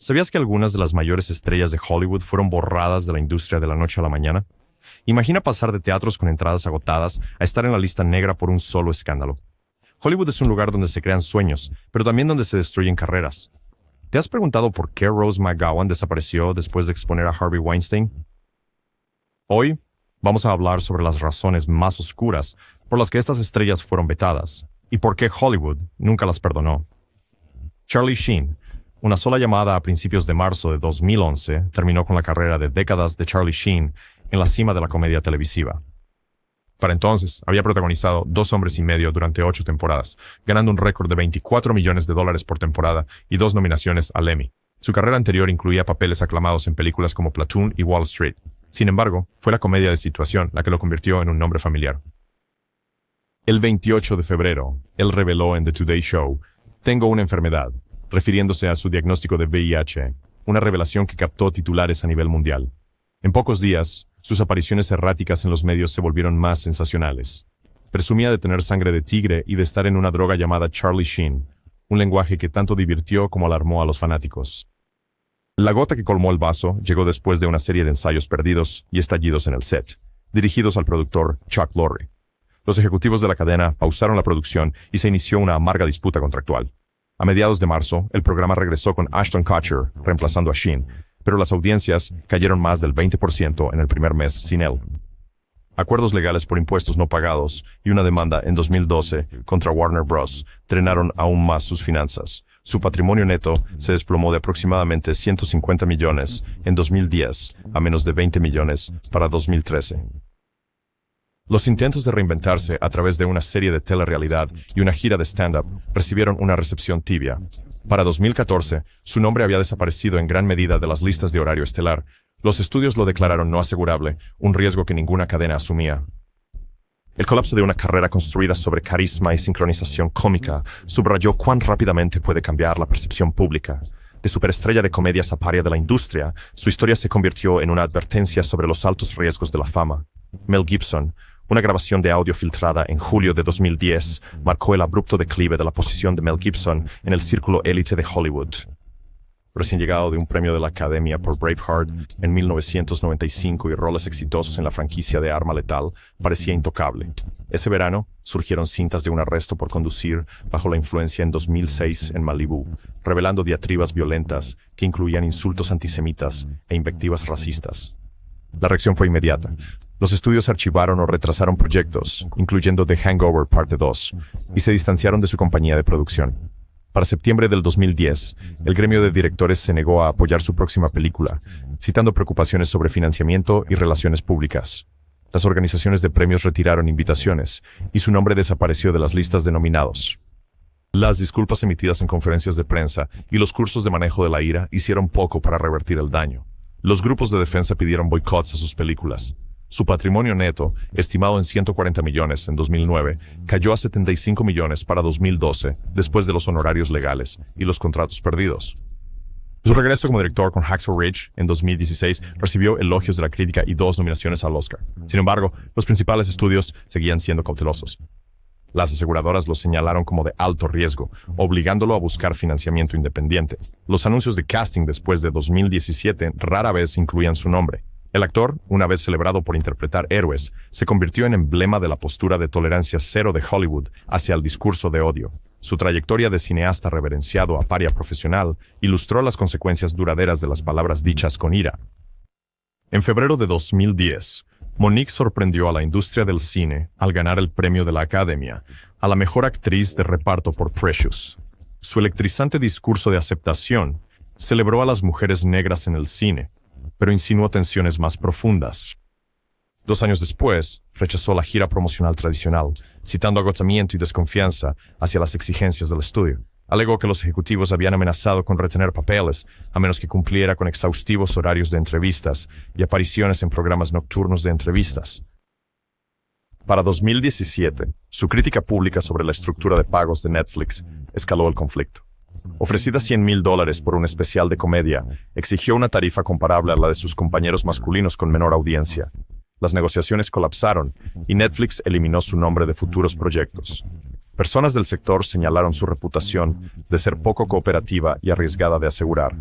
¿Sabías que algunas de las mayores estrellas de Hollywood fueron borradas de la industria de la noche a la mañana? Imagina pasar de teatros con entradas agotadas a estar en la lista negra por un solo escándalo. Hollywood es un lugar donde se crean sueños, pero también donde se destruyen carreras. ¿Te has preguntado por qué Rose McGowan desapareció después de exponer a Harvey Weinstein? Hoy vamos a hablar sobre las razones más oscuras por las que estas estrellas fueron vetadas y por qué Hollywood nunca las perdonó. Charlie Sheen, una sola llamada a principios de marzo de 2011, terminó con la carrera de décadas de Charlie Sheen en la cima de la comedia televisiva. Para entonces, había protagonizado 2 hombres y medio durante 8 temporadas, ganando un récord de $24 millones por temporada y 2 nominaciones al Emmy. Su carrera anterior incluía papeles aclamados en películas como Platoon y Wall Street. Sin embargo, fue la comedia de situación la que lo convirtió en un nombre familiar. El 28 de febrero, él reveló en The Today Show: "Tengo una enfermedad", refiriéndose a su diagnóstico de VIH, una revelación que captó titulares a nivel mundial. En pocos días, sus apariciones erráticas en los medios se volvieron más sensacionales. Presumía de tener sangre de tigre y de estar en una droga llamada Charlie Sheen, un lenguaje que tanto divirtió como alarmó a los fanáticos. La gota que colmó el vaso llegó después de una serie de ensayos perdidos y estallidos en el set, dirigidos al productor Chuck Lorre. Los ejecutivos de la cadena pausaron la producción y se inició una amarga disputa contractual. A mediados de marzo, el programa regresó con Ashton Kutcher, reemplazando a Sheen, pero las audiencias cayeron más del 20% en el primer mes sin él. Acuerdos legales por impuestos no pagados y una demanda en 2012 contra Warner Bros. Drenaron aún más sus finanzas. Su patrimonio neto se desplomó de aproximadamente 150 millones en 2010 a menos de 20 millones para 2013. Los intentos de reinventarse a través de una serie de telerrealidad y una gira de stand-up recibieron una recepción tibia. Para 2014, su nombre había desaparecido en gran medida de las listas de horario estelar. Los estudios lo declararon no asegurable, un riesgo que ninguna cadena asumía. El colapso de una carrera construida sobre carisma y sincronización cómica subrayó cuán rápidamente puede cambiar la percepción pública. De superestrella de comedias a paria de la industria, su historia se convirtió en una advertencia sobre los altos riesgos de la fama. Mel Gibson, una grabación de audio filtrada en julio de 2010, marcó el abrupto declive de la posición de Mel Gibson en el círculo élite de Hollywood. Recién llegado de un premio de la Academia por Braveheart en 1995 y roles exitosos en la franquicia de Arma Letal, parecía intocable. Ese verano, surgieron cintas de un arresto por conducir bajo la influencia en 2006 en Malibú, revelando diatribas violentas que incluían insultos antisemitas e invectivas racistas. La reacción fue inmediata. Los estudios archivaron o retrasaron proyectos, incluyendo The Hangover Parte 2, y se distanciaron de su compañía de producción. Para septiembre del 2010, el gremio de directores se negó a apoyar su próxima película, citando preocupaciones sobre financiamiento y relaciones públicas. Las organizaciones de premios retiraron invitaciones, y su nombre desapareció de las listas de nominados. Las disculpas emitidas en conferencias de prensa y los cursos de manejo de la ira hicieron poco para revertir el daño. Los grupos de defensa pidieron boicots a sus películas. Su patrimonio neto, estimado en 140 millones en 2009, cayó a 75 millones para 2012, después de los honorarios legales y los contratos perdidos. Su regreso como director con Hacksaw Ridge en 2016 recibió elogios de la crítica y 2 nominaciones al Oscar. Sin embargo, los principales estudios seguían siendo cautelosos. Las aseguradoras lo señalaron como de alto riesgo, obligándolo a buscar financiamiento independiente. Los anuncios de casting después de 2017 rara vez incluían su nombre. El actor, una vez celebrado por interpretar héroes, se convirtió en emblema de la postura de tolerancia cero de Hollywood hacia el discurso de odio. Su trayectoria de cineasta reverenciado a paria profesional ilustró las consecuencias duraderas de las palabras dichas con ira. En febrero de 2010, Mo'Nique sorprendió a la industria del cine al ganar el premio de la Academia a la mejor actriz de reparto por Precious. Su electrizante discurso de aceptación celebró a las mujeres negras en el cine, pero insinuó tensiones más profundas. 2 años después, rechazó la gira promocional tradicional, citando agotamiento y desconfianza hacia las exigencias del estudio. Alegó que los ejecutivos habían amenazado con retener papeles, a menos que cumpliera con exhaustivos horarios de entrevistas y apariciones en programas nocturnos de entrevistas. Para 2017, su crítica pública sobre la estructura de pagos de Netflix escaló el conflicto. Ofrecida $100,000 por un especial de comedia, exigió una tarifa comparable a la de sus compañeros masculinos con menor audiencia. Las negociaciones colapsaron y Netflix eliminó su nombre de futuros proyectos. Personas del sector señalaron su reputación de ser poco cooperativa y arriesgada de asegurar.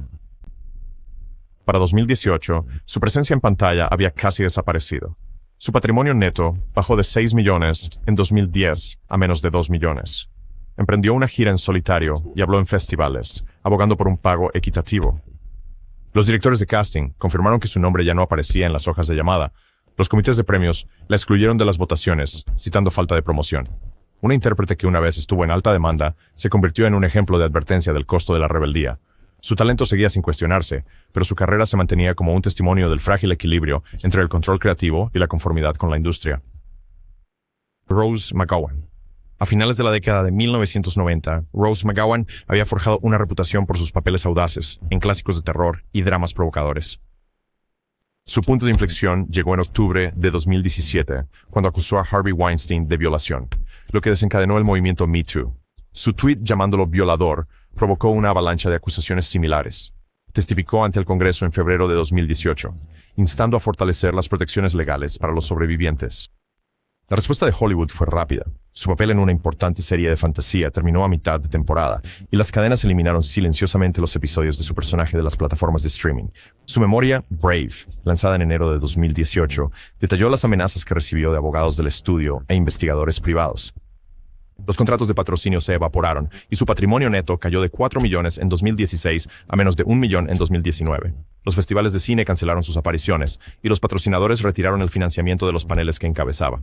Para 2018, su presencia en pantalla había casi desaparecido. Su patrimonio neto bajó de 6 millones en 2010 a menos de 2 millones. Emprendió una gira en solitario y habló en festivales, abogando por un pago equitativo. Los directores de casting confirmaron que su nombre ya no aparecía en las hojas de llamada. Los comités de premios la excluyeron de las votaciones, citando falta de promoción. Una intérprete que una vez estuvo en alta demanda se convirtió en un ejemplo de advertencia del costo de la rebeldía. Su talento seguía sin cuestionarse, pero su carrera se mantenía como un testimonio del frágil equilibrio entre el control creativo y la conformidad con la industria. Rose McGowan. A finales de la década de 1990, Rose McGowan había forjado una reputación por sus papeles audaces en clásicos de terror y dramas provocadores. Su punto de inflexión llegó en octubre de 2017, cuando acusó a Harvey Weinstein de violación, lo que desencadenó el movimiento Me Too. Su tuit llamándolo violador provocó una avalancha de acusaciones similares. Testificó ante el Congreso en febrero de 2018, instando a fortalecer las protecciones legales para los sobrevivientes. La respuesta de Hollywood fue rápida. Su papel en una importante serie de fantasía terminó a mitad de temporada, y las cadenas eliminaron silenciosamente los episodios de su personaje de las plataformas de streaming. Su memoria, Brave, lanzada en enero de 2018, detalló las amenazas que recibió de abogados del estudio e investigadores privados. Los contratos de patrocinio se evaporaron y su patrimonio neto cayó de 4 millones en 2016 a menos de 1 millón en 2019. Los festivales de cine cancelaron sus apariciones y los patrocinadores retiraron el financiamiento de los paneles que encabezaba.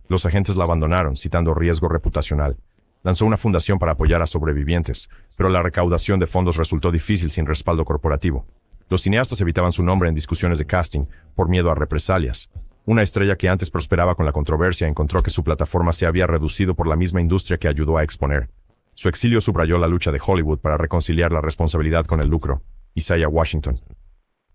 Los agentes la abandonaron, citando riesgo reputacional. Lanzó una fundación para apoyar a sobrevivientes, pero la recaudación de fondos resultó difícil sin respaldo corporativo. Los cineastas evitaban su nombre en discusiones de casting por miedo a represalias. Una estrella que antes prosperaba con la controversia encontró que su plataforma se había reducido por la misma industria que ayudó a exponer. Su exilio subrayó la lucha de Hollywood para reconciliar la responsabilidad con el lucro. Isaiah Washington.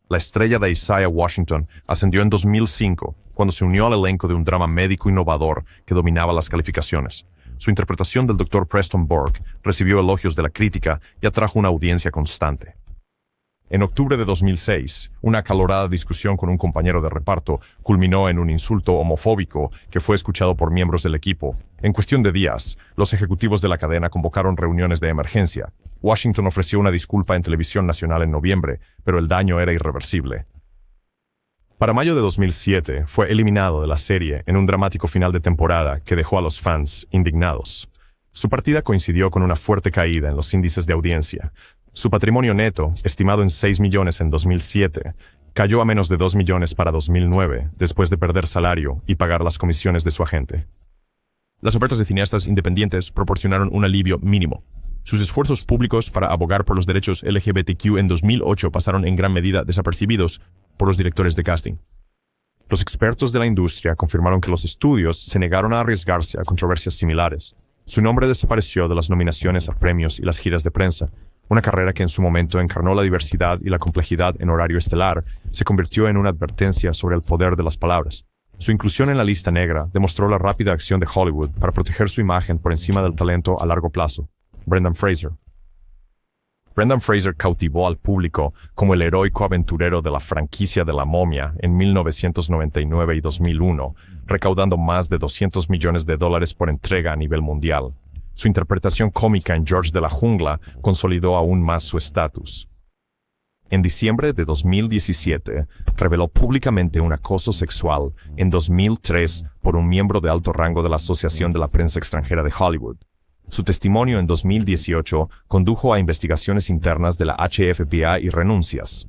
La estrella de Isaiah Washington ascendió en 2005, cuando se unió al elenco de un drama médico innovador que dominaba las calificaciones. Su interpretación del Dr. Preston Burke recibió elogios de la crítica y atrajo una audiencia constante. En octubre de 2006, una acalorada discusión con un compañero de reparto culminó en un insulto homofóbico que fue escuchado por miembros del equipo. En cuestión de días, los ejecutivos de la cadena convocaron reuniones de emergencia. Washington ofreció una disculpa en televisión nacional en noviembre, pero el daño era irreversible. Para mayo de 2007, fue eliminado de la serie en un dramático final de temporada que dejó a los fans indignados. Su partida coincidió con una fuerte caída en los índices de audiencia. Su patrimonio neto, estimado en 6 millones en 2007, cayó a menos de 2 millones para 2009, después de perder salario y pagar las comisiones de su agente. Las ofertas de cineastas independientes proporcionaron un alivio mínimo. Sus esfuerzos públicos para abogar por los derechos LGBTQ en 2008 pasaron en gran medida desapercibidos por los directores de casting. Los expertos de la industria confirmaron que los estudios se negaron a arriesgarse a controversias similares. Su nombre desapareció de las nominaciones a premios y las giras de prensa. Una carrera que en su momento encarnó la diversidad y la complejidad en horario estelar, se convirtió en una advertencia sobre el poder de las palabras. Su inclusión en la lista negra demostró la rápida acción de Hollywood para proteger su imagen por encima del talento a largo plazo. Brendan Fraser. Brendan Fraser cautivó al público como el heroico aventurero de la franquicia de La Momia en 1999 y 2001, recaudando más de $200 millones por entrega a nivel mundial. Su interpretación cómica en George de la Jungla consolidó aún más su estatus. En diciembre de 2017, reveló públicamente un acoso sexual en 2003 por un miembro de alto rango de la Asociación de la Prensa Extranjera de Hollywood. Su testimonio en 2018 condujo a investigaciones internas de la HFPA y renuncias.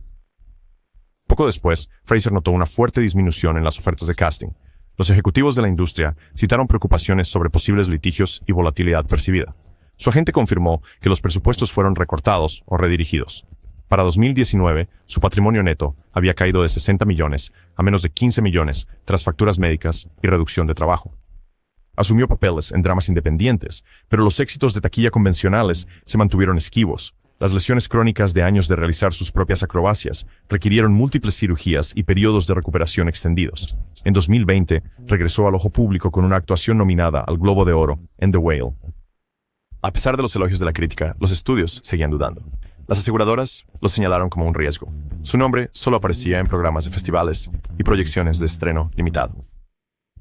Poco después, Fraser notó una fuerte disminución en las ofertas de casting. Los ejecutivos de la industria citaron preocupaciones sobre posibles litigios y volatilidad percibida. Su agente confirmó que los presupuestos fueron recortados o redirigidos. Para 2019, su patrimonio neto había caído de 60 millones a menos de 15 millones tras facturas médicas y reducción de trabajo. Asumió papeles en dramas independientes, pero los éxitos de taquilla convencionales se mantuvieron esquivos. Las lesiones crónicas de años de realizar sus propias acrobacias requirieron múltiples cirugías y periodos de recuperación extendidos. En 2020, regresó al ojo público con una actuación nominada al Globo de Oro en The Whale. A pesar de los elogios de la crítica, los estudios seguían dudando. Las aseguradoras lo señalaron como un riesgo. Su nombre solo aparecía en programas de festivales y proyecciones de estreno limitado.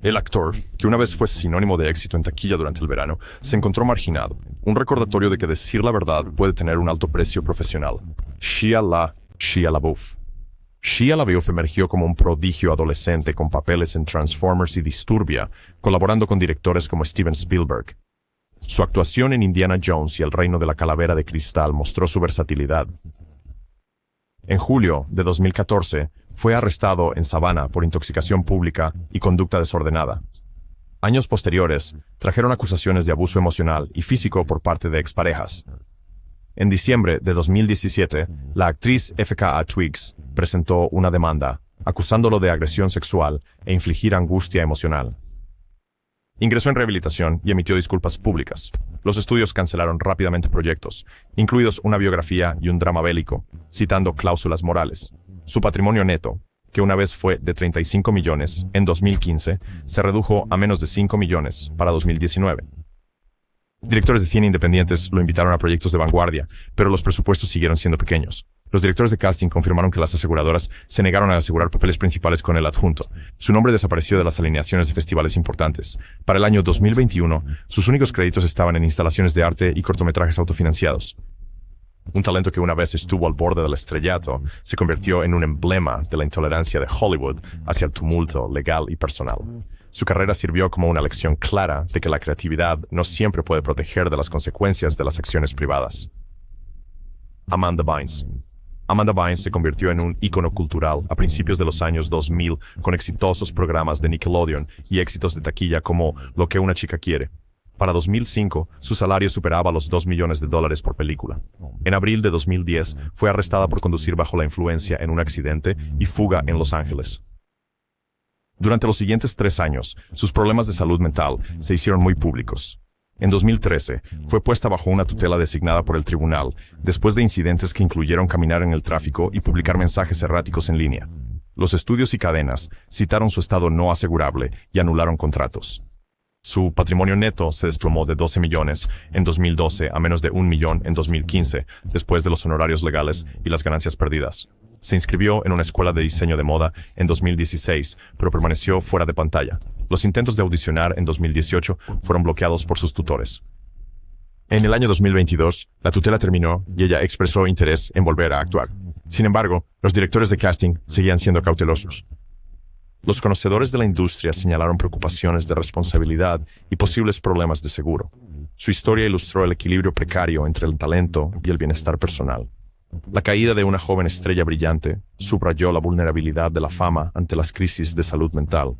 El actor, que una vez fue sinónimo de éxito en taquilla durante el verano, se encontró marginado. Un recordatorio de que decir la verdad puede tener un alto precio profesional. Shia LaBeouf. Shia LaBeouf emergió como un prodigio adolescente con papeles en Transformers y Disturbia, colaborando con directores como Steven Spielberg. Su actuación en Indiana Jones y el Reino de la Calavera de Cristal mostró su versatilidad. En julio de 2014, fue arrestado en Savannah por intoxicación pública y conducta desordenada. Años posteriores, trajeron acusaciones de abuso emocional y físico por parte de exparejas. En diciembre de 2017, la actriz F.K.A. Twigs presentó una demanda, acusándolo de agresión sexual e infligir angustia emocional. Ingresó en rehabilitación y emitió disculpas públicas. Los estudios cancelaron rápidamente proyectos, incluidos una biografía y un drama bélico, citando cláusulas morales. Su patrimonio neto, que una vez fue de 35 millones en 2015, se redujo a menos de 5 millones para 2019. Directores de cine independientes lo invitaron a proyectos de vanguardia, pero los presupuestos siguieron siendo pequeños. Los directores de casting confirmaron que las aseguradoras se negaron a asegurar papeles principales con el adjunto. Su nombre desapareció de las alineaciones de festivales importantes. Para el año 2021, sus únicos créditos estaban en instalaciones de arte y cortometrajes autofinanciados. Un talento que una vez estuvo al borde del estrellato, se convirtió en un emblema de la intolerancia de Hollywood hacia el tumulto legal y personal. Su carrera sirvió como una lección clara de que la creatividad no siempre puede proteger de las consecuencias de las acciones privadas. Amanda Bynes. Amanda Bynes se convirtió en un ícono cultural a principios de los años 2000 con exitosos programas de Nickelodeon y éxitos de taquilla como Lo que una chica quiere. Para 2005, su salario superaba los $2 millones por película. En abril de 2010, fue arrestada por conducir bajo la influencia en un accidente y fuga en Los Ángeles. Durante los siguientes 3 años, sus problemas de salud mental se hicieron muy públicos. En 2013, fue puesta bajo una tutela designada por el tribunal, después de incidentes que incluyeron caminar en el tráfico y publicar mensajes erráticos en línea. Los estudios y cadenas citaron su estado no asegurable y anularon contratos. Su patrimonio neto se desplomó de 12 millones en 2012 a menos de 1 millón en 2015, después de los honorarios legales y las ganancias perdidas. Se inscribió en una escuela de diseño de moda en 2016, pero permaneció fuera de pantalla. Los intentos de audicionar en 2018 fueron bloqueados por sus tutores. En el año 2022, la tutela terminó y ella expresó interés en volver a actuar. Sin embargo, los directores de casting seguían siendo cautelosos. Los conocedores de la industria señalaron preocupaciones de responsabilidad y posibles problemas de seguro. Su historia ilustró el equilibrio precario entre el talento y el bienestar personal. La caída de una joven estrella brillante subrayó la vulnerabilidad de la fama ante las crisis de salud mental.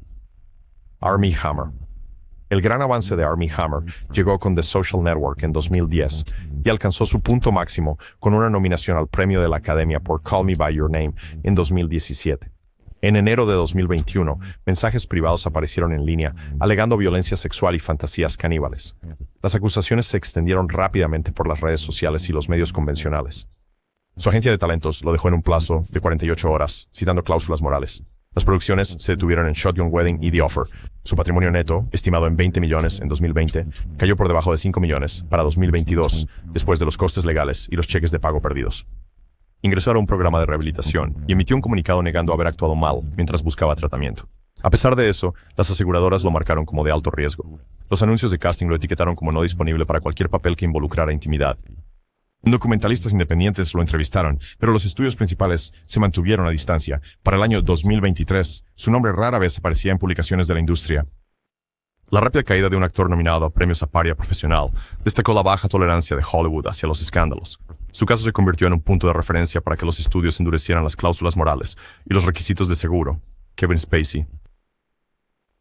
Armie Hammer. El gran avance de Armie Hammer llegó con The Social Network en 2010 y alcanzó su punto máximo con una nominación al premio de la Academia por Call Me By Your Name en 2017. En enero de 2021, mensajes privados aparecieron en línea, alegando violencia sexual y fantasías caníbales. Las acusaciones se extendieron rápidamente por las redes sociales y los medios convencionales. Su agencia de talentos lo dejó en un plazo de 48 horas, citando cláusulas morales. Las producciones se detuvieron en Shotgun Wedding y The Offer. Su patrimonio neto, estimado en 20 millones en 2020, cayó por debajo de 5 millones para 2022, después de los costes legales y los cheques de pago perdidos. Ingresó a un programa de rehabilitación y emitió un comunicado negando haber actuado mal mientras buscaba tratamiento. A pesar de eso, las aseguradoras lo marcaron como de alto riesgo. Los anuncios de casting lo etiquetaron como no disponible para cualquier papel que involucrara intimidad. Documentalistas independientes lo entrevistaron, pero los estudios principales se mantuvieron a distancia. Para el año 2023, su nombre rara vez aparecía en publicaciones de la industria. La rápida caída de un actor nominado a premios Aparia Profesional destacó la baja tolerancia de Hollywood hacia los escándalos. Su caso se convirtió en un punto de referencia para que los estudios endurecieran las cláusulas morales y los requisitos de seguro. Kevin Spacey.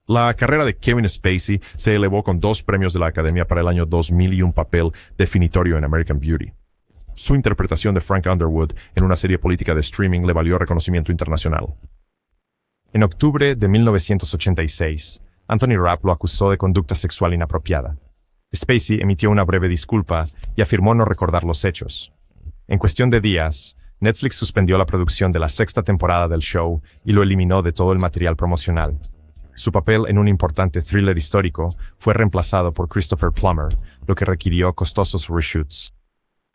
La carrera de Kevin Spacey se elevó con 2 premios de la Academia para el año 2000 y un papel definitorio en American Beauty. Su interpretación de Frank Underwood en una serie política de streaming le valió reconocimiento internacional. En octubre de 1986, Anthony Rapp lo acusó de conducta sexual inapropiada. Spacey emitió una breve disculpa y afirmó no recordar los hechos. En cuestión de días, Netflix suspendió la producción de la 6ª temporada del show y lo eliminó de todo el material promocional. Su papel en un importante thriller histórico fue reemplazado por Christopher Plummer, lo que requirió costosos reshoots.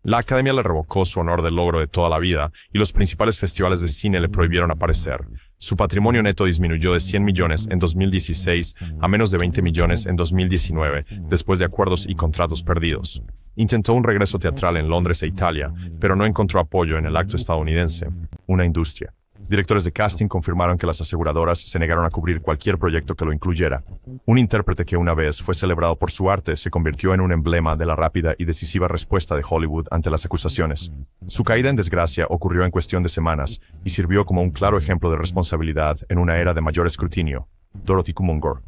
La Academia le revocó su honor del logro de toda la vida y los principales festivales de cine le prohibieron aparecer. Su patrimonio neto disminuyó de 100 millones en 2016 a menos de 20 millones en 2019, después de acuerdos y contratos perdidos. Intentó un regreso teatral en Londres e Italia, pero no encontró apoyo en el acto estadounidense, una industria. Directores de casting confirmaron que las aseguradoras se negaron a cubrir cualquier proyecto que lo incluyera. Un intérprete que una vez fue celebrado por su arte se convirtió en un emblema de la rápida y decisiva respuesta de Hollywood ante las acusaciones. Su caída en desgracia ocurrió en cuestión de semanas y sirvió como un claro ejemplo de responsabilidad en una era de mayor escrutinio. Dorothy Kumungor.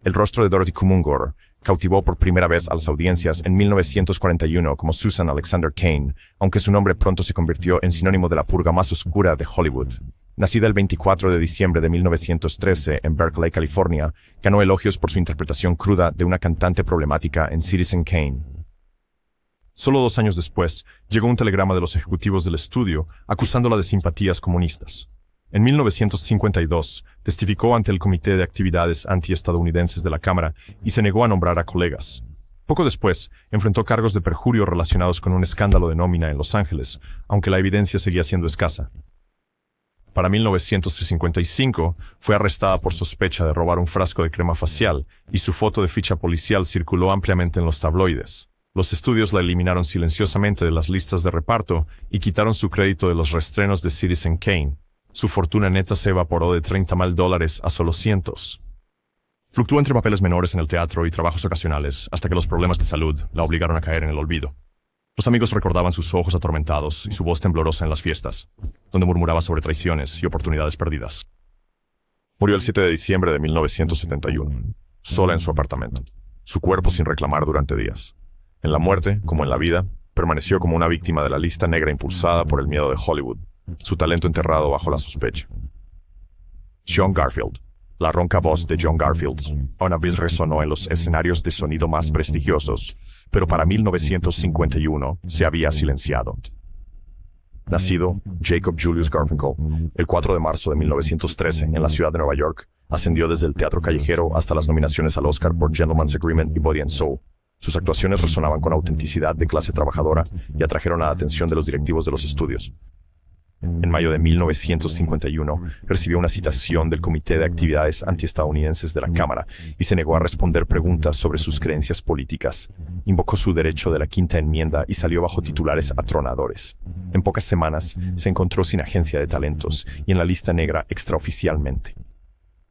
El rostro de Dorothy Kumungor cautivó por primera vez a las audiencias en 1941 como Susan Alexander Kane, aunque su nombre pronto se convirtió en sinónimo de la purga más oscura de Hollywood. Nacida el 24 de diciembre de 1913 en Berkeley, California, ganó elogios por su interpretación cruda de una cantante problemática en Citizen Kane. Solo 2 años después, llegó un telegrama de los ejecutivos del estudio acusándola de simpatías comunistas. En 1952, testificó ante el Comité de Actividades Antiestadounidenses de la Cámara y se negó a nombrar a colegas. Poco después, enfrentó cargos de perjurio relacionados con un escándalo de nómina en Los Ángeles, aunque la evidencia seguía siendo escasa. Para 1955, fue arrestada por sospecha de robar un frasco de crema facial y su foto de ficha policial circuló ampliamente en los tabloides. Los estudios la eliminaron silenciosamente de las listas de reparto y quitaron su crédito de los reestrenos de Citizen Kane. Su fortuna neta se evaporó de $30,000 a solo cientos. Fluctuó entre papeles menores en el teatro y trabajos ocasionales, hasta que los problemas de salud la obligaron a caer en el olvido. Los amigos recordaban sus ojos atormentados y su voz temblorosa en las fiestas, donde murmuraba sobre traiciones y oportunidades perdidas. Murió el 7 de diciembre de 1971, sola en su apartamento, su cuerpo sin reclamar durante días. En la muerte, como en la vida, permaneció como una víctima de la lista negra impulsada por el miedo de Hollywood, su talento enterrado bajo la sospecha. John Garfield. La ronca voz de John Garfield una vez resonó en los escenarios de sonido más prestigiosos, pero para 1951 se había silenciado. Nacido Jacob Julius Garfinkel el 4 de marzo de 1913 en la ciudad de Nueva York, ascendió desde el teatro callejero hasta las nominaciones al Oscar por Gentleman's Agreement y Body and Soul. Sus actuaciones resonaban con autenticidad de clase trabajadora y atrajeron la atención de los directivos de los estudios. En mayo de 1951, recibió una citación del Comité de Actividades Antiestadounidenses de la Cámara y se negó a responder preguntas sobre sus creencias políticas. Invocó su derecho de la Quinta Enmienda y salió bajo titulares atronadores. En pocas semanas, se encontró sin agencia de talentos y en la lista negra extraoficialmente.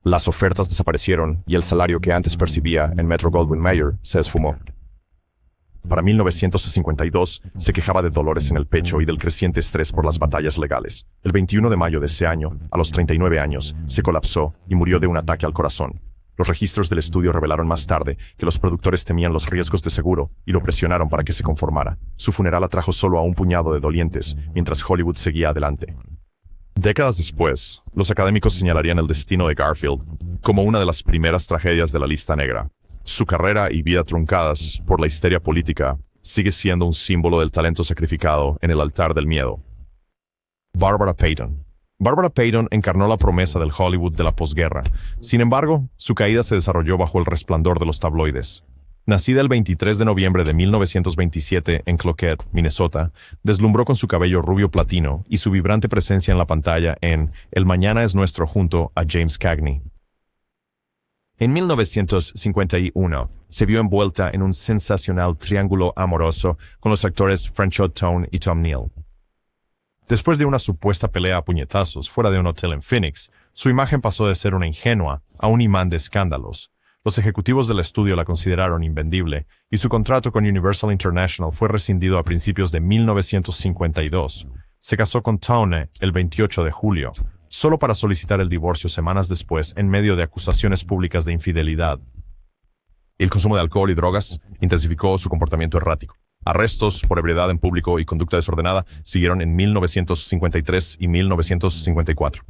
Las ofertas desaparecieron y el salario que antes percibía en Metro-Goldwyn-Mayer se esfumó. Para 1952, se quejaba de dolores en el pecho y del creciente estrés por las batallas legales. El 21 de mayo de ese año, a los 39 años, se colapsó y murió de un ataque al corazón. Los registros del estudio revelaron más tarde que los productores temían los riesgos de seguro y lo presionaron para que se conformara. Su funeral atrajo solo a un puñado de dolientes, mientras Hollywood seguía adelante. Décadas después, los académicos señalarían el destino de Garfield como una de las primeras tragedias de la lista negra. Su carrera y vida truncadas por la histeria política sigue siendo un símbolo del talento sacrificado en el altar del miedo. Barbara Payton. Barbara Payton encarnó la promesa del Hollywood de la posguerra. Sin embargo, su caída se desarrolló bajo el resplandor de los tabloides. Nacida el 23 de noviembre de 1927 en Cloquet, Minnesota, deslumbró con su cabello rubio platino y su vibrante presencia en la pantalla en El mañana es nuestro junto a James Cagney. En 1951, se vio envuelta en un sensacional triángulo amoroso con los actores Franchot Tone y Tom Neal. Después de una supuesta pelea a puñetazos fuera de un hotel en Phoenix, su imagen pasó de ser una ingenua a un imán de escándalos. Los ejecutivos del estudio la consideraron invendible y su contrato con Universal International fue rescindido a principios de 1952. Se casó con Tone el 28 de julio, solo para solicitar el divorcio semanas después en medio de acusaciones públicas de infidelidad. El consumo de alcohol y drogas intensificó su comportamiento errático. Arrestos por ebriedad en público y conducta desordenada siguieron en 1953 y 1954.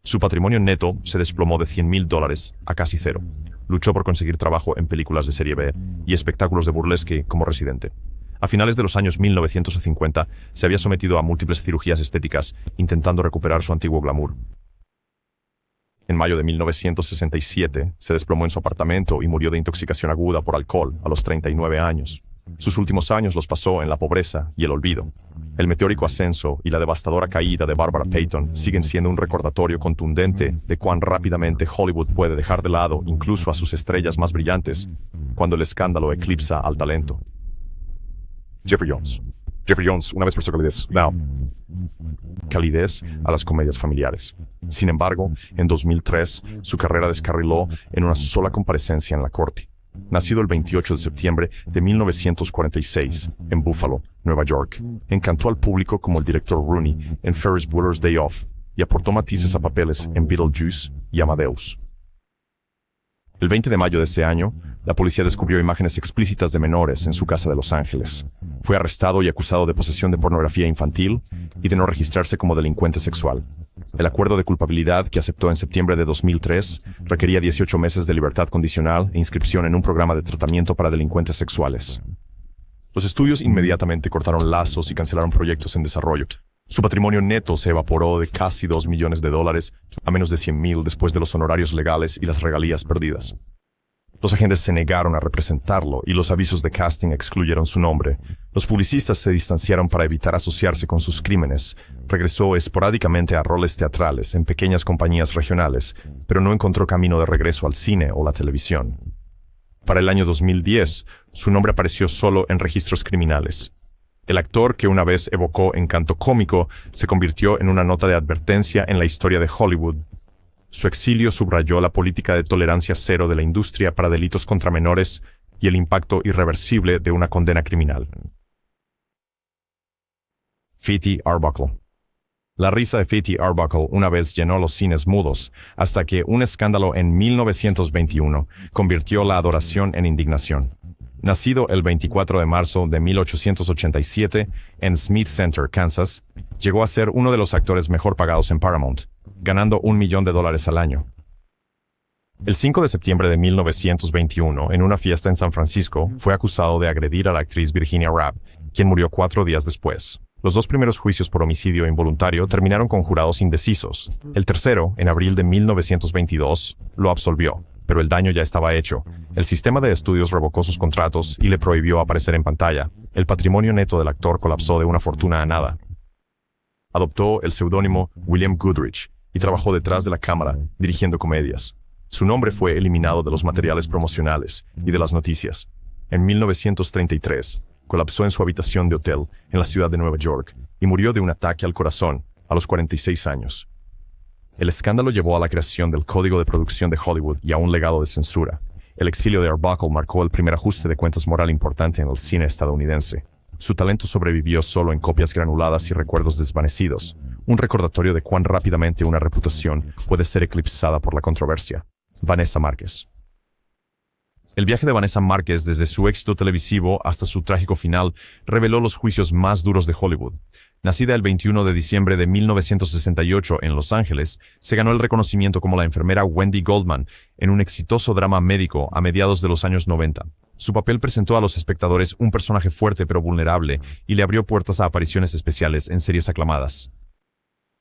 Su patrimonio neto se desplomó de $100,000 a casi cero. Luchó por conseguir trabajo en películas de serie B y espectáculos de burlesque como residente. A finales de los años 1950, se había sometido a múltiples cirugías estéticas, intentando recuperar su antiguo glamour. En mayo de 1967, se desplomó en su apartamento y murió de intoxicación aguda por alcohol a los 39 años. Sus últimos años los pasó en la pobreza y el olvido. El meteórico ascenso y la devastadora caída de Barbara Payton siguen siendo un recordatorio contundente de cuán rápidamente Hollywood puede dejar de lado incluso a sus estrellas más brillantes, cuando el escándalo eclipsa al talento. Jeffrey Jones. Jeffrey Jones una vez prestó calidez a las comedias familiares. Sin embargo, en 2003, su carrera descarriló en una sola comparecencia en la corte. Nacido el 28 de septiembre de 1946 en Buffalo, Nueva York, encantó al público como el director Rooney en Ferris Bueller's Day Off y aportó matices a papeles en Beetlejuice y Amadeus. El 20 de mayo de ese año, la policía descubrió imágenes explícitas de menores en su casa de Los Ángeles. Fue arrestado y acusado de posesión de pornografía infantil y de no registrarse como delincuente sexual. El acuerdo de culpabilidad que aceptó en septiembre de 2003 requería 18 meses de libertad condicional e inscripción en un programa de tratamiento para delincuentes sexuales. Los estudios inmediatamente cortaron lazos y cancelaron proyectos en desarrollo. Su patrimonio neto se evaporó de casi $2 millones a menos de 100,000 después de los honorarios legales y las regalías perdidas. Los agentes se negaron a representarlo y los avisos de casting excluyeron su nombre. Los publicistas se distanciaron para evitar asociarse con sus crímenes. Regresó esporádicamente a roles teatrales en pequeñas compañías regionales, pero no encontró camino de regreso al cine o la televisión. Para el año 2010, su nombre apareció solo en registros criminales. El actor que una vez evocó encanto cómico se convirtió en una nota de advertencia en la historia de Hollywood. Su exilio subrayó la política de tolerancia cero de la industria para delitos contra menores y el impacto irreversible de una condena criminal. Fatty Arbuckle. La risa de Fatty Arbuckle una vez llenó los cines mudos, hasta que un escándalo en 1921 convirtió la adoración en indignación. Nacido el 24 de marzo de 1887 en Smith Center, Kansas, llegó a ser uno de los actores mejor pagados en Paramount, ganando $1 millón al año. El 5 de septiembre de 1921, en una fiesta en San Francisco, fue acusado de agredir a la actriz Virginia Raab, quien murió 4 días después. Los 2 primeros juicios por homicidio involuntario terminaron con jurados indecisos. El tercero, en abril de 1922, lo absolvió, pero el daño ya estaba hecho. El sistema de estudios revocó sus contratos y le prohibió aparecer en pantalla. El patrimonio neto del actor colapsó de una fortuna a nada. Adoptó el seudónimo William Goodrich y trabajó detrás de la cámara, dirigiendo comedias. Su nombre fue eliminado de los materiales promocionales y de las noticias. En 1933, colapsó en su habitación de hotel en la ciudad de Nueva York y murió de un ataque al corazón a los 46 años. El escándalo llevó a la creación del Código de Producción de Hollywood y a un legado de censura. El exilio de Arbuckle marcó el primer ajuste de cuentas moral importante en el cine estadounidense. Su talento sobrevivió solo en copias granuladas y recuerdos desvanecidos, un recordatorio de cuán rápidamente una reputación puede ser eclipsada por la controversia. Vanessa Márquez. El viaje de Vanessa Márquez desde su éxito televisivo hasta su trágico final reveló los juicios más duros de Hollywood. Nacida el 21 de diciembre de 1968 en Los Ángeles, se ganó el reconocimiento como la enfermera Wendy Goldman en un exitoso drama médico a mediados de los años 90. Su papel presentó a los espectadores un personaje fuerte pero vulnerable y le abrió puertas a apariciones especiales en series aclamadas.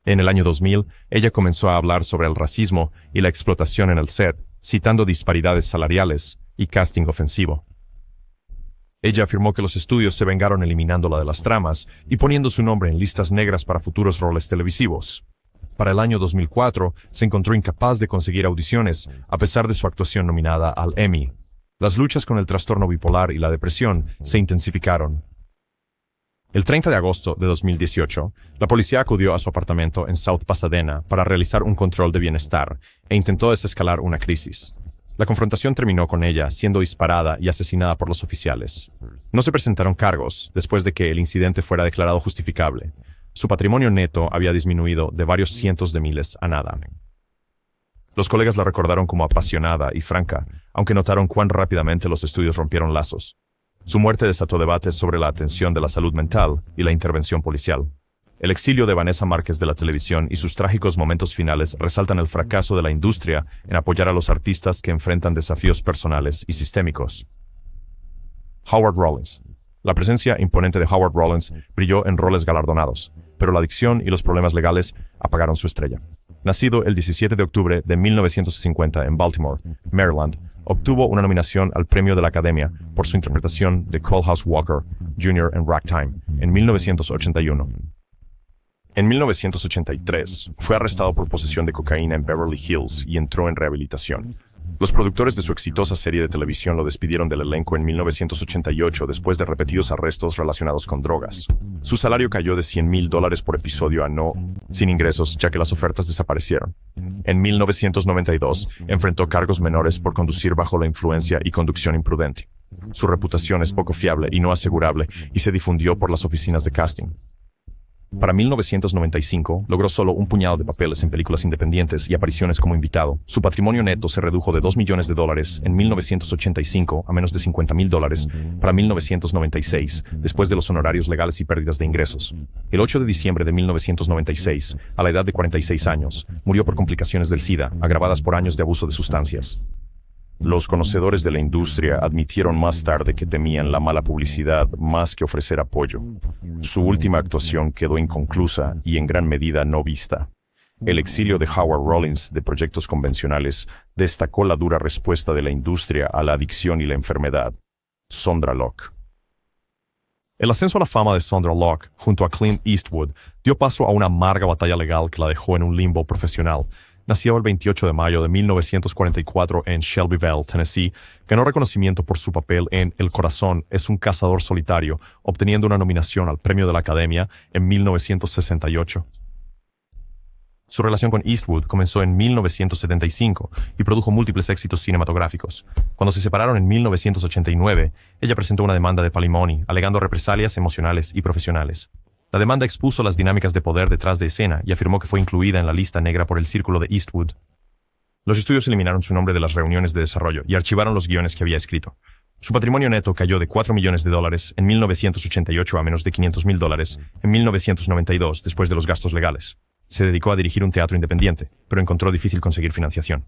En el año 2000, ella comenzó a hablar sobre el racismo y la explotación en el set, citando disparidades salariales y casting ofensivo. Ella afirmó que los estudios se vengaron eliminándola de las tramas y poniendo su nombre en listas negras para futuros roles televisivos. Para el año 2004, se encontró incapaz de conseguir audiciones, a pesar de su actuación nominada al Emmy. Las luchas con el trastorno bipolar y la depresión se intensificaron. El 30 de agosto de 2018, la policía acudió a su apartamento en South Pasadena para realizar un control de bienestar e intentó desescalar una crisis. La confrontación terminó con ella siendo disparada y asesinada por los oficiales. No se presentaron cargos después de que el incidente fuera declarado justificable. Su patrimonio neto había disminuido de varios cientos de miles a nada. Los colegas la recordaron como apasionada y franca, aunque notaron cuán rápidamente los estudios rompieron lazos. Su muerte desató debates sobre la atención de la salud mental y la intervención policial. El exilio de Vanessa Márquez de la televisión y sus trágicos momentos finales resaltan el fracaso de la industria en apoyar a los artistas que enfrentan desafíos personales y sistémicos. Howard Rollins. La presencia imponente de Howard Rollins brilló en roles galardonados, pero la adicción y los problemas legales apagaron su estrella. Nacido el 17 de octubre de 1950 en Baltimore, Maryland, obtuvo una nominación al Premio de la Academia por su interpretación de Cole House Walker Jr. en Ragtime en 1981. En 1983, fue arrestado por posesión de cocaína en Beverly Hills y entró en rehabilitación. Los productores de su exitosa serie de televisión lo despidieron del elenco en 1988 después de repetidos arrestos relacionados con drogas. Su salario cayó de $100,000 por episodio a sin ingresos, ya que las ofertas desaparecieron. En 1992, enfrentó cargos menores por conducir bajo la influencia y conducción imprudente. Su reputación es poco fiable y no asegurable y se difundió por las oficinas de casting. Para 1995, logró solo un puñado de papeles en películas independientes y apariciones como invitado. Su patrimonio neto se redujo de $2 millones en 1985 a menos de $50,000 para 1996, después de los honorarios legales y pérdidas de ingresos. El 8 de diciembre de 1996, a la edad de 46 años, murió por complicaciones del SIDA, agravadas por años de abuso de sustancias. Los conocedores de la industria admitieron más tarde que temían la mala publicidad más que ofrecer apoyo. Su última actuación quedó inconclusa y en gran medida no vista. El exilio de Howard Rollins de proyectos convencionales destacó la dura respuesta de la industria a la adicción y la enfermedad. Sondra Locke. El ascenso a la fama de Sondra Locke, junto a Clint Eastwood, dio paso a una amarga batalla legal que la dejó en un limbo profesional. Nació el 28 de mayo de 1944 en Shelbyville, Tennessee. Ganó reconocimiento por su papel en El corazón es un cazador solitario, obteniendo una nominación al Premio de la Academia en 1968. Su relación con Eastwood comenzó en 1975 y produjo múltiples éxitos cinematográficos. Cuando se separaron en 1989, ella presentó una demanda de patrimonio, alegando represalias emocionales y profesionales. La demanda expuso las dinámicas de poder detrás de escena y afirmó que fue incluida en la lista negra por el círculo de Eastwood. Los estudios eliminaron su nombre de las reuniones de desarrollo y archivaron los guiones que había escrito. Su patrimonio neto cayó de $4 millones en 1988 a menos de $500,000 en 1992 después de los gastos legales. Se dedicó a dirigir un teatro independiente, pero encontró difícil conseguir financiación.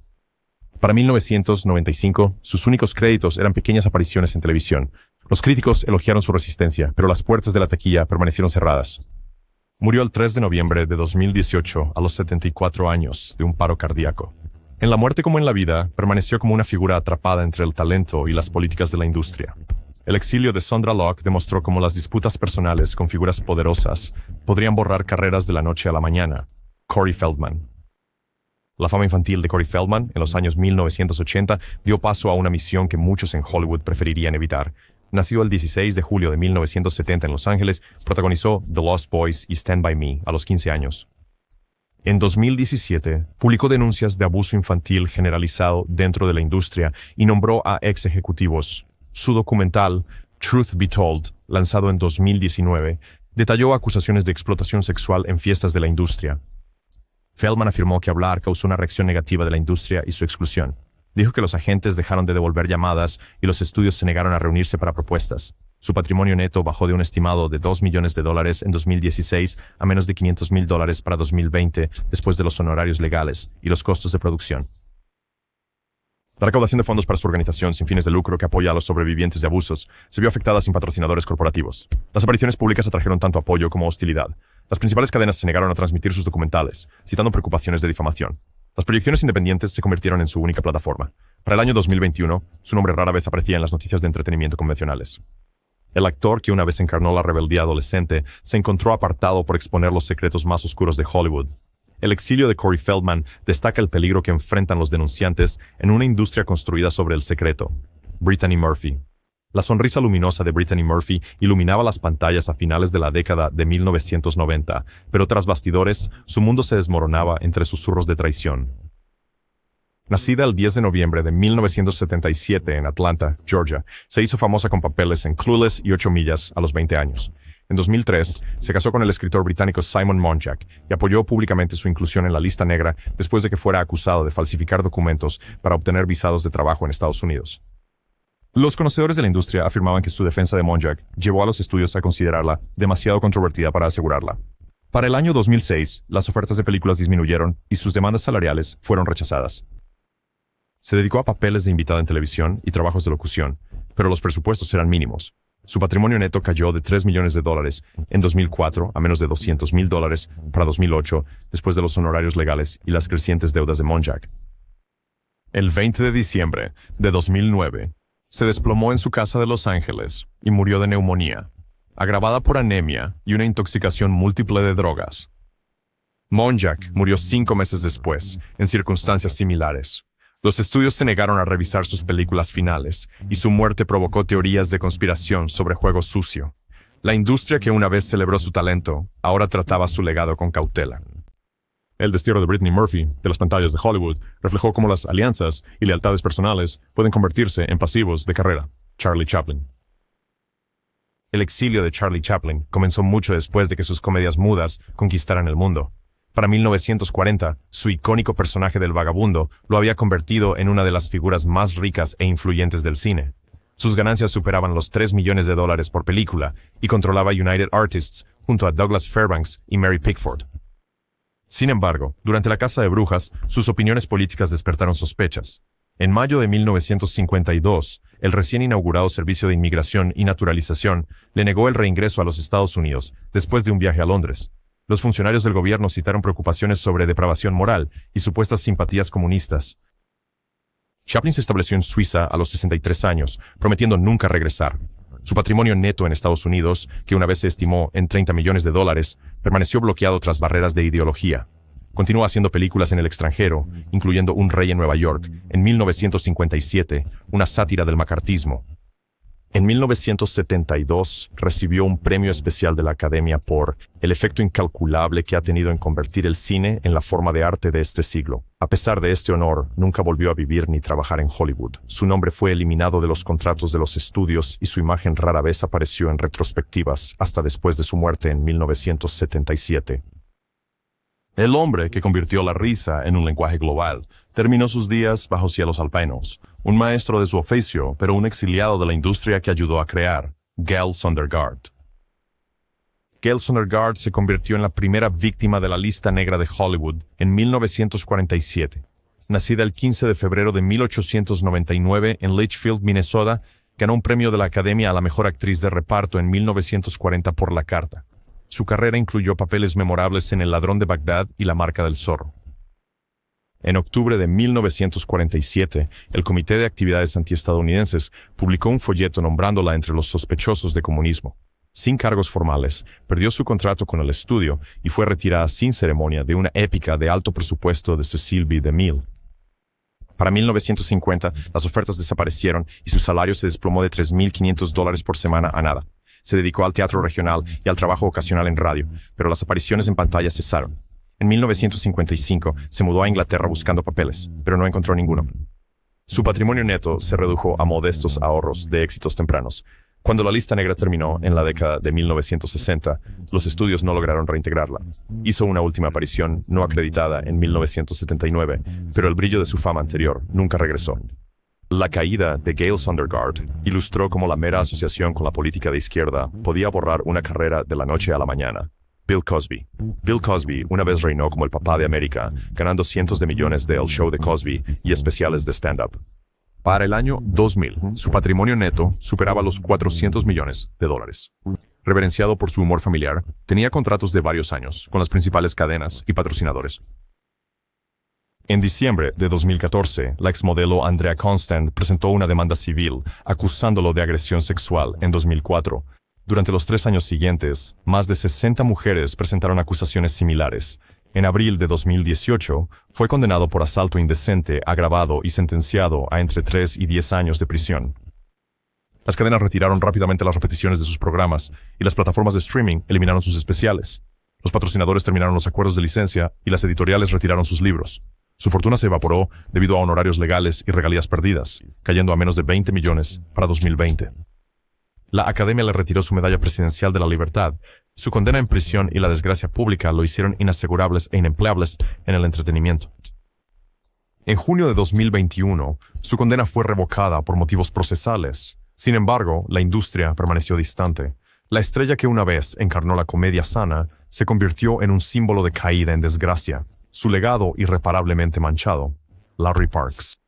Para 1995, sus únicos créditos eran pequeñas apariciones en televisión. Los críticos elogiaron su resistencia, pero las puertas de la taquilla permanecieron cerradas. Murió el 3 de noviembre de 2018 a los 74 años de un paro cardíaco. En la muerte como en la vida, permaneció como una figura atrapada entre el talento y las políticas de la industria. El exilio de Sondra Locke demostró cómo las disputas personales con figuras poderosas podrían borrar carreras de la noche a la mañana. Corey Feldman. La fama infantil de Corey Feldman en los años 1980 dio paso a una misión que muchos en Hollywood preferirían evitar. Nacido el 16 de julio de 1970 en Los Ángeles, protagonizó The Lost Boys y Stand By Me a los 15 años. En 2017, publicó denuncias de abuso infantil generalizado dentro de la industria y nombró a ex ejecutivos. Su documental, Truth Be Told, lanzado en 2019, detalló acusaciones de explotación sexual en fiestas de la industria. Feldman afirmó que hablar causó una reacción negativa de la industria y su exclusión. Dijo que los agentes dejaron de devolver llamadas y los estudios se negaron a reunirse para propuestas. Su patrimonio neto bajó de un estimado de $2 millones en 2016 a menos de $500,000 para 2020 después de los honorarios legales y los costos de producción. La recaudación de fondos para su organización sin fines de lucro que apoya a los sobrevivientes de abusos se vio afectada sin patrocinadores corporativos. Las apariciones públicas atrajeron tanto apoyo como hostilidad. Las principales cadenas se negaron a transmitir sus documentales, citando preocupaciones de difamación. Las proyecciones independientes se convirtieron en su única plataforma. Para el año 2021, su nombre rara vez aparecía en las noticias de entretenimiento convencionales. El actor que una vez encarnó la rebeldía adolescente se encontró apartado por exponer los secretos más oscuros de Hollywood. El exilio de Corey Feldman destaca el peligro que enfrentan los denunciantes en una industria construida sobre el secreto. Brittany Murphy. La sonrisa luminosa de Brittany Murphy iluminaba las pantallas a finales de la década de 1990, pero tras bastidores, su mundo se desmoronaba entre susurros de traición. Nacida el 10 de noviembre de 1977 en Atlanta, Georgia, se hizo famosa con papeles en Clueless y 8 millas a los 20 años. En 2003, se casó con el escritor británico Simon Monjack y apoyó públicamente su inclusión en la lista negra después de que fuera acusado de falsificar documentos para obtener visados de trabajo en Estados Unidos. Los conocedores de la industria afirmaban que su defensa de Monjack llevó a los estudios a considerarla demasiado controvertida para asegurarla. Para el año 2006, las ofertas de películas disminuyeron y sus demandas salariales fueron rechazadas. Se dedicó a papeles de invitada en televisión y trabajos de locución, pero los presupuestos eran mínimos. Su patrimonio neto cayó de $3 millones en 2004 a menos de $200,000 para 2008, después de los honorarios legales y las crecientes deudas de Monjack. El 20 de diciembre de 2009, se desplomó en su casa de Los Ángeles y murió de neumonía, agravada por anemia y una intoxicación múltiple de drogas. Monjack murió 5 meses después, en circunstancias similares. Los estudios se negaron a revisar sus películas finales, y su muerte provocó teorías de conspiración sobre juego sucio. La industria que una vez celebró su talento, ahora trataba su legado con cautela. El destierro de Brittany Murphy de las pantallas de Hollywood reflejó cómo las alianzas y lealtades personales pueden convertirse en pasivos de carrera. Charlie Chaplin. El exilio de Charlie Chaplin comenzó mucho después de que sus comedias mudas conquistaran el mundo. Para 1940, su icónico personaje del vagabundo lo había convertido en una de las figuras más ricas e influyentes del cine. Sus ganancias superaban los $3 millones por película y controlaba United Artists junto a Douglas Fairbanks y Mary Pickford. Sin embargo, durante la caza de brujas, sus opiniones políticas despertaron sospechas. En mayo de 1952, el recién inaugurado Servicio de Inmigración y Naturalización le negó el reingreso a los Estados Unidos después de un viaje a Londres. Los funcionarios del gobierno citaron preocupaciones sobre depravación moral y supuestas simpatías comunistas. Chaplin se estableció en Suiza a los 63 años, prometiendo nunca regresar. Su patrimonio neto en Estados Unidos, que una vez se estimó en $30 millones, permaneció bloqueado tras barreras de ideología. Continuó haciendo películas en el extranjero, incluyendo Un rey en Nueva York, en 1957, una sátira del macartismo. En 1972 recibió un premio especial de la Academia por el efecto incalculable que ha tenido en convertir el cine en la forma de arte de este siglo. A pesar de este honor, nunca volvió a vivir ni trabajar en Hollywood. Su nombre fue eliminado de los contratos de los estudios y su imagen rara vez apareció en retrospectivas hasta después de su muerte en 1977. El hombre que convirtió la risa en un lenguaje global terminó sus días bajo cielos alpinos. Un maestro de su oficio, pero un exiliado de la industria que ayudó a crear, Gail Sondergaard. Gail Sondergaard se convirtió en la primera víctima de la lista negra de Hollywood en 1947. Nacida el 15 de febrero de 1899 en Litchfield, Minnesota, ganó un premio de la Academia a la mejor actriz de reparto en 1940 por La Carta. Su carrera incluyó papeles memorables en El ladrón de Bagdad y La marca del zorro. En octubre de 1947, el Comité de Actividades Antiestadounidenses publicó un folleto nombrándola entre los sospechosos de comunismo. Sin cargos formales, perdió su contrato con el estudio y fue retirada sin ceremonia de una épica de alto presupuesto de Cecil B. DeMille. Para 1950, las ofertas desaparecieron y su salario se desplomó de $3,500 por semana a nada. Se dedicó al teatro regional y al trabajo ocasional en radio, pero las apariciones en pantalla cesaron. En 1955 se mudó a Inglaterra buscando papeles, pero no encontró ninguno. Su patrimonio neto se redujo a modestos ahorros de éxitos tempranos. Cuando la lista negra terminó en la década de 1960, los estudios no lograron reintegrarla. Hizo una última aparición no acreditada en 1979, pero el brillo de su fama anterior nunca regresó. La caída de Gail Sondergaard ilustró cómo la mera asociación con la política de izquierda podía borrar una carrera de la noche a la mañana. Bill Cosby. Bill Cosby una vez reinó como el papá de América, ganando cientos de millones de El Show de Cosby y especiales de stand-up. Para el año 2000, su patrimonio neto superaba los $400 millones. Reverenciado por su humor familiar, tenía contratos de varios años con las principales cadenas y patrocinadores. En diciembre de 2014, la exmodelo Andrea Constand presentó una demanda civil acusándolo de agresión sexual en 2004. Durante los 3 años siguientes, más de 60 mujeres presentaron acusaciones similares. En abril de 2018, fue condenado por asalto indecente agravado y sentenciado a entre 3 y 10 años de prisión. Las cadenas retiraron rápidamente las repeticiones de sus programas y las plataformas de streaming eliminaron sus especiales. Los patrocinadores terminaron los acuerdos de licencia y las editoriales retiraron sus libros. Su fortuna se evaporó debido a honorarios legales y regalías perdidas, cayendo a menos de 20 millones para 2020. La Academia le retiró su medalla presidencial de la libertad. Su condena en prisión y la desgracia pública lo hicieron inasegurables e inempleables en el entretenimiento. En junio de 2021, su condena fue revocada por motivos procesales. Sin embargo, la industria permaneció distante. La estrella que una vez encarnó la comedia sana se convirtió en un símbolo de caída en desgracia. Su legado irreparablemente manchado. Larry Parks.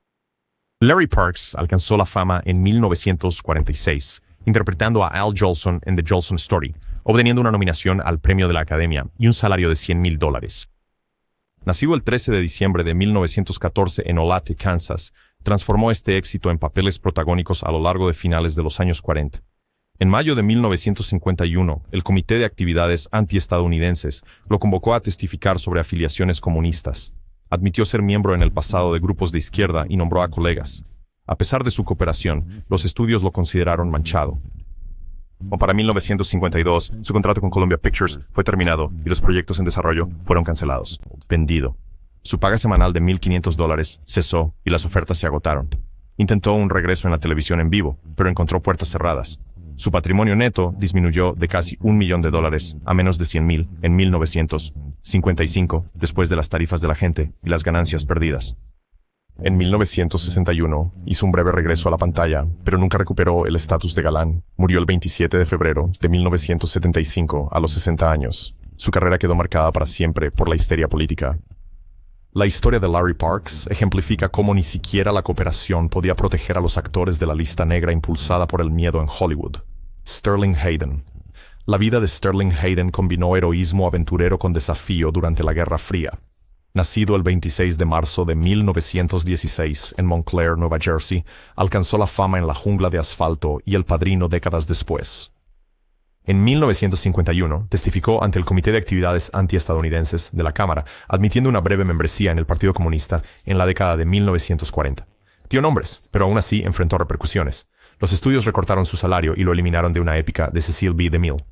Larry Parks alcanzó la fama en 1946, interpretando a Al Jolson en The Jolson Story, obteniendo una nominación al premio de la Academia y un salario de $100,000. Nacido el 13 de diciembre de 1914 en Olathe, Kansas, transformó este éxito en papeles protagónicos a lo largo de finales de los años 40. En mayo de 1951, el Comité de Actividades Antiestadounidenses lo convocó a testificar sobre afiliaciones comunistas. Admitió ser miembro en el pasado de grupos de izquierda y nombró a colegas. A pesar de su cooperación, los estudios lo consideraron manchado. Para 1952, su contrato con Columbia Pictures fue terminado y los proyectos en desarrollo fueron cancelados. Vendido. Su paga semanal de $1,500 cesó y las ofertas se agotaron. Intentó un regreso en la televisión en vivo, pero encontró puertas cerradas. Su patrimonio neto disminuyó de casi $1 millón a menos de 100,000 en 1955, después de las tarifas de la gente y las ganancias perdidas. En 1961 hizo un breve regreso a la pantalla, pero nunca recuperó el estatus de galán. Murió el 27 de febrero de 1975 a los 60 años. Su carrera quedó marcada para siempre por la histeria política. La historia de Larry Parks ejemplifica cómo ni siquiera la cooperación podía proteger a los actores de la lista negra impulsada por el miedo en Hollywood. Sterling Hayden. La vida de Sterling Hayden combinó heroísmo aventurero con desafío durante la Guerra Fría. Nacido el 26 de marzo de 1916 en Montclair, Nueva Jersey, alcanzó la fama en La jungla de asfalto y El padrino décadas después. En 1951, testificó ante el Comité de Actividades Antiestadounidenses de la Cámara, admitiendo una breve membresía en el Partido Comunista en la década de 1940. Dio nombres, pero aún así enfrentó repercusiones. Los estudios recortaron su salario y lo eliminaron de una épica de Cecil B. DeMille.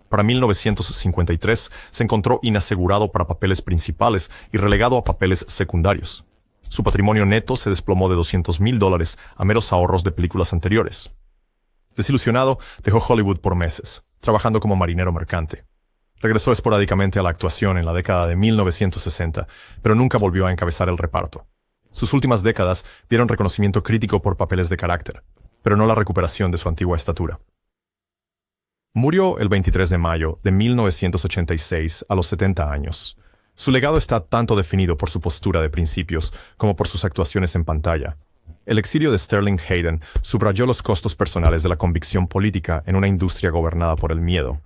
Para 1953, se encontró inasegurado para papeles principales y relegado a papeles secundarios. Su patrimonio neto se desplomó de $200,000 a meros ahorros de películas anteriores. Desilusionado, dejó Hollywood por meses, trabajando como marinero mercante. Regresó esporádicamente a la actuación en la década de 1960, pero nunca volvió a encabezar el reparto. Sus últimas décadas vieron reconocimiento crítico por papeles de carácter, pero no la recuperación de su antigua estatura. Murió el 23 de mayo de 1986 a los 70 años. Su legado está tanto definido por su postura de principios como por sus actuaciones en pantalla. El exilio de Sterling Hayden subrayó los costos personales de la convicción política en una industria gobernada por el miedo.